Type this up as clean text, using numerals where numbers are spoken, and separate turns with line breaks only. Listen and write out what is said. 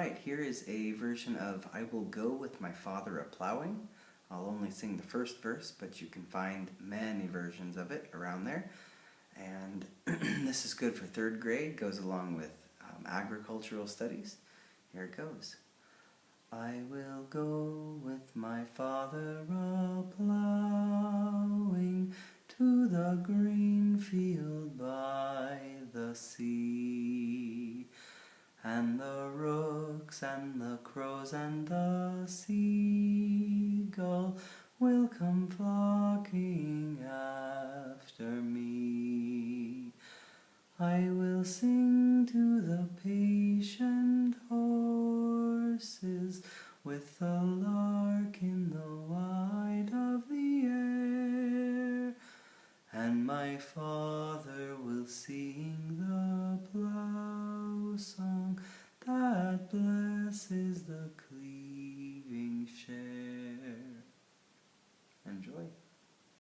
Alright, here is a version of I Will Go With My Father A-Plowing. I'll only sing the first verse, but you can find many versions of it around there. And this is good for 3rd grade, goes along with agricultural studies. Here it goes. I will go with my father a-plowing to the green field by the sea. And the rooks and the crows and the seagull will come flocking after me. I will sing to the patient horses with the lark in the white of the air, and my father will sing the plough song that blesses the clean